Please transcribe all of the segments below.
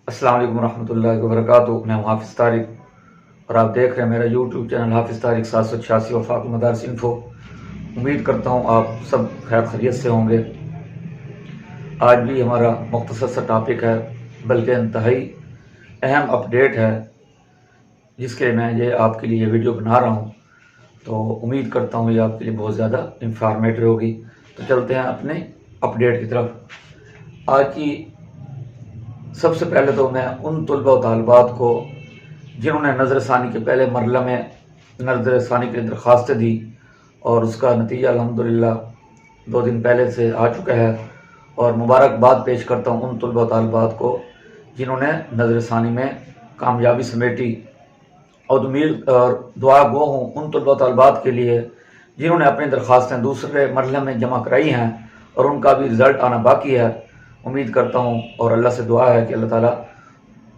السلام علیکم ورحمۃ اللہ وبرکاتہ۔ میں ہوں حافظ طارق اور آپ دیکھ رہے ہیں میرا یوٹیوب چینل حافظ طارق 786 وفاق مدارس انفو۔ امید کرتا ہوں آپ سب خیر خیریت سے ہوں گے۔ آج بھی ہمارا مختصر سا ٹاپک ہے، بلکہ انتہائی اہم اپڈیٹ ہے، جس کے میں یہ آپ کے لیے یہ ویڈیو بنا رہا ہوں، تو امید کرتا ہوں یہ آپ کے لیے بہت زیادہ انفارمیٹیو ہوگی۔ تو چلتے ہیں اپنے اپڈیٹ کی طرف۔ آج کی سب سے پہلے تو میں ان طلباء و طالبات کو جنہوں نے نظر ثانی کے پہلے مرحلہ میں نظر ثانی کے لیے درخواستیں دی اور اس کا نتیجہ الحمدللہ 2 دن پہلے سے آ چکا ہے، اور مبارکباد پیش کرتا ہوں ان طلباء و طالبات کو جنہوں نے نظر ثانی میں کامیابی سمیٹی، اور امید اور دعا گو ہوں ان طلباء و طالبات کے لیے جنہوں نے اپنی درخواستیں دوسرے مرحلے میں جمع کرائی ہیں اور ان کا بھی رزلٹ آنا باقی ہے۔ امید کرتا ہوں اور اللہ سے دعا ہے کہ اللہ تعالیٰ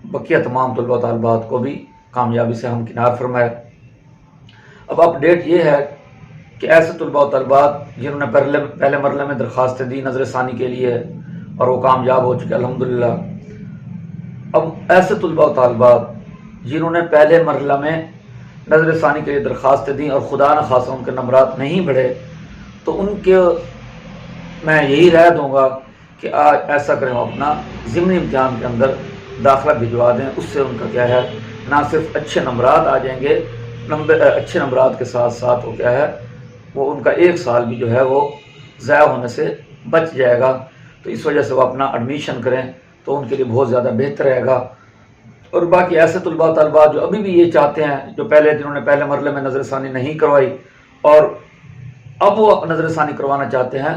بقیہ تمام طلباء و طالبات کو بھی کامیابی سے ہمکنار فرمائے۔ اب اپڈیٹ یہ ہے کہ ایسے طلباء و طالبات جنہوں نے پہلے مرحلے میں درخواستیں دی نظر ثانی کے لیے اور وہ کامیاب ہو چکے الحمدللہ، اب ایسے طلباء و طالبات جنہوں نے پہلے مرحلہ میں نظر ثانی کے لیے درخواستیں دیں اور خدا نہ خواستہ ان کے نمبرات نہیں بڑھے، تو ان کے میں یہی رائے دوں گا کہ آج ایسا کریں، وہ اپنا ضمنی امتحان کے اندر داخلہ بھجوا دیں۔ اس سے ان کا کیا ہے، نہ صرف اچھے نمبرات آ جائیں گے، اچھے نمبرات کے ساتھ ساتھ وہ کیا ہے، وہ ان کا 1 سال بھی جو ہے وہ ضائع ہونے سے بچ جائے گا۔ تو اس وجہ سے وہ اپنا ایڈمیشن کریں تو ان کے لیے بہت زیادہ بہتر رہے گا۔ اور باقی ایسے طلباء طالبات جو ابھی بھی یہ چاہتے ہیں، جنہوں نے پہلے مرحلے میں نظر ثانی نہیں کروائی اور اب وہ نظر ثانی کروانا چاہتے ہیں،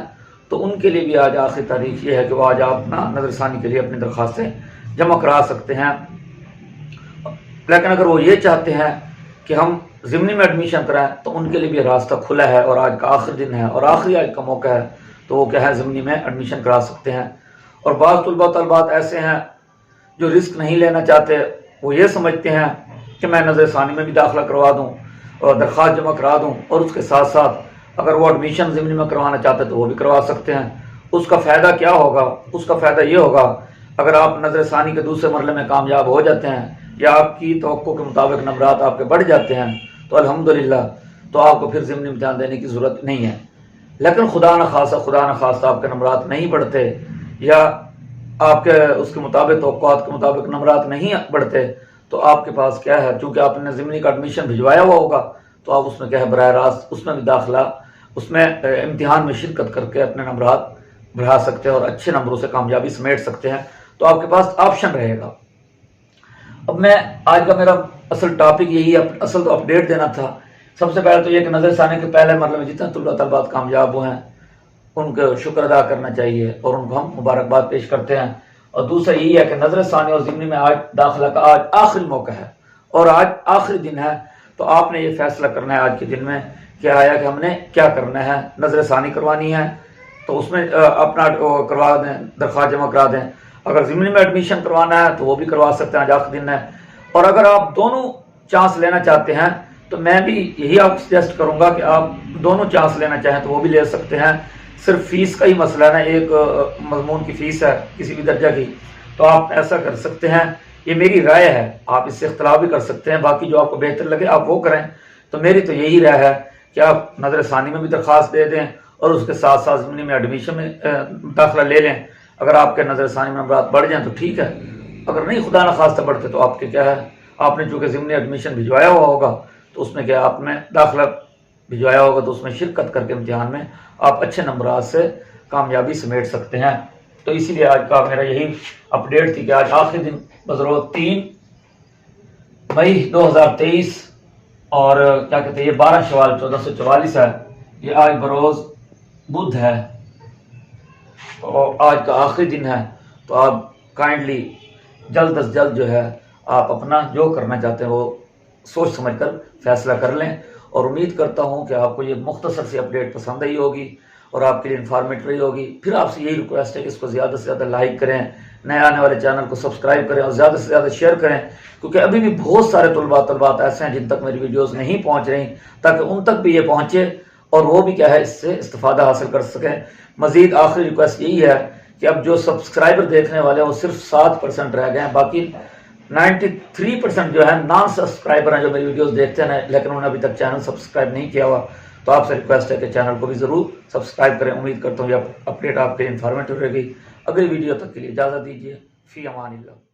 تو ان کے لیے بھی آج آخری تاریخ یہ ہے کہ وہ آج آپ اپنا نظر ثانی کے لیے اپنی درخواستیں جمع کرا سکتے ہیں۔ لیکن اگر وہ یہ چاہتے ہیں کہ ہم ضمنی میں ایڈمیشن کرائیں تو ان کے لیے بھی راستہ کھلا ہے، اور آج کا آخری دن ہے اور آخری آج کا موقع ہے، تو وہ کیا ہے، ضمنی میں ایڈمیشن کرا سکتے ہیں۔ اور بعض طلباء طالبات ایسے ہیں جو رسک نہیں لینا چاہتے، وہ یہ سمجھتے ہیں کہ میں نظر ثانی میں بھی داخلہ کروا دوں اور درخواست جمع کرا دوں، اور اس کے ساتھ ساتھ اگر وہ ایڈمیشن ضمنی میں کروانا چاہتے ہیں تو وہ بھی کروا سکتے ہیں۔ اس کا فائدہ کیا ہوگا؟ اس کا فائدہ یہ ہوگا، اگر آپ نظر ثانی کے دوسرے مرحلے میں کامیاب ہو جاتے ہیں یا آپ کی توقع کے مطابق نمبرات آپ کے بڑھ جاتے ہیں، تو الحمدللہ تو آپ کو پھر ضمنی امتحان دینے کی ضرورت نہیں ہے۔ لیکن خدا نہ خواستہ آپ کے نمبرات نہیں بڑھتے، یا آپ کے اس کے مطابق توقعات کے مطابق نمبرات نہیں بڑھتے، تو آپ کے پاس کیا ہے، چونکہ آپ نے ضمنی کا ایڈمیشن بھجوایا ہوا ہوگا، تو آپ اس میں کیا ہے، براہ راست اس میں بھی داخلہ، اس میں امتحان میں شرکت کر کے اپنے نمبرات بڑھا سکتے ہیں اور اچھے نمبروں سے کامیابی سمیٹ سکتے ہیں۔ تو آپ کے پاس آپشن رہے گا۔ اب میں آج کا میرا اصل ٹاپک یہی ہے، اصل تو اپڈیٹ دینا تھا۔ سب سے پہلے تو یہ کہ نظر ثانی کے پہلے مرحلے میں جتنے طلباء طالبات کامیاب ہوئے ہیں ان کو شکر ادا کرنا چاہیے اور ان کو ہم مبارکباد پیش کرتے ہیں۔ اور دوسرا یہی ہے کہ نظر ثانی اور ضمنی میں آج داخلہ کا آج آخری موقع ہے اور آج آخری دن ہے، تو آپ نے یہ فیصلہ کرنا ہے آج کے دن میں کہ آیا کہ ہم نے کیا کرنا ہے۔ نظر ثانی کروانی ہے تو اس میں اپنا کروا دیں، درخواست جمع کرا دیں۔ اگر ضمنی میں ایڈمیشن کروانا ہے تو وہ بھی کروا سکتے ہیں، آج آخری دن ہے۔ اور اگر آپ دونوں چانس لینا چاہتے ہیں تو میں بھی یہی آپ سجیسٹ کروں گا کہ آپ دونوں چانس لینا چاہیں تو وہ بھی لے سکتے ہیں۔ صرف فیس کا ہی مسئلہ ہے نا، ایک مضمون کی فیس ہے کسی بھی درجہ کی، تو آپ ایسا کر سکتے ہیں۔ یہ میری رائے ہے، آپ اس سے اختلاف بھی کر سکتے ہیں، باقی جو آپ کو بہتر لگے آپ وہ کریں۔ تو میری تو یہی رائے ہے کہ آپ نظر ثانی میں بھی درخواست دے دیں اور اس کے ساتھ ساتھ ضمنی میں ایڈمیشن میں داخلہ لے لیں۔ اگر آپ کے نظر ثانی میں نمبرات بڑھ جائیں تو ٹھیک ہے، اگر نہیں خدا نہ خواستہ بڑھتے تو آپ کے کیا ہے، آپ نے چونکہ ضمنی ایڈمیشن بھجوایا ہوا ہوگا تو اس میں کیا آپ نے داخلہ بھجوایا ہوگا، تو اس میں شرکت کر کے امتحان میں آپ اچھے نمبرات سے کامیابی سمیٹ سکتے ہیں۔ تو اسی لیے آج کا میرا یہی اپڈیٹ تھی کہ آج آخری دن بضرورت 3 مئی 2023 اور کیا کہتے ہیں یہ 12 شوال 1444 ہے، یہ آج بروز بدھ ہے، تو آج کا آخری دن ہے۔ تو آپ کائنڈلی جلد از جلد جو ہے آپ اپنا جو کرنا چاہتے ہیں وہ سوچ سمجھ کر فیصلہ کر لیں، اور امید کرتا ہوں کہ آپ کو یہ مختصر سی اپڈیٹ پسند آئی ہوگی اور آپ کے لیے انفارمیٹو رہی ہوگی۔ پھر آپ سے یہی ریکویسٹ ہے کہ اس کو زیادہ سے زیادہ لائک کریں، نئے آنے والے چینل کو سبسکرائب کریں اور زیادہ سے زیادہ شیئر کریں، کیونکہ ابھی بھی بہت سارے طلبات ایسے ہیں جن تک میری ویڈیوز نہیں پہنچ رہی، تاکہ ان تک بھی یہ پہنچے اور وہ بھی کیا ہے اس سے استفادہ حاصل کر سکیں۔ مزید آخری ریکویسٹ یہی ہے کہ اب جو سبسکرائبر دیکھنے والے ہیں وہ صرف 7% رہ گئے ہیں، باقی 93% جو ہے نان سبسکرائبر ہیں جو میری ویڈیوز دیکھتے ہیں لیکن انہوں نے ابھی تک چینل سبسکرائب نہیں کیا ہوا. تو آپ سے ریکویسٹ ہے کہ چینل کو بھی ضرور سبسکرائب کریں. امید کرتا ہوں یہ اپڈیٹ آپ کے انفارمیٹیو رہے گی. اگلی ویڈیو تک کے لیے اجازت دیجیے. فی امان اللہ.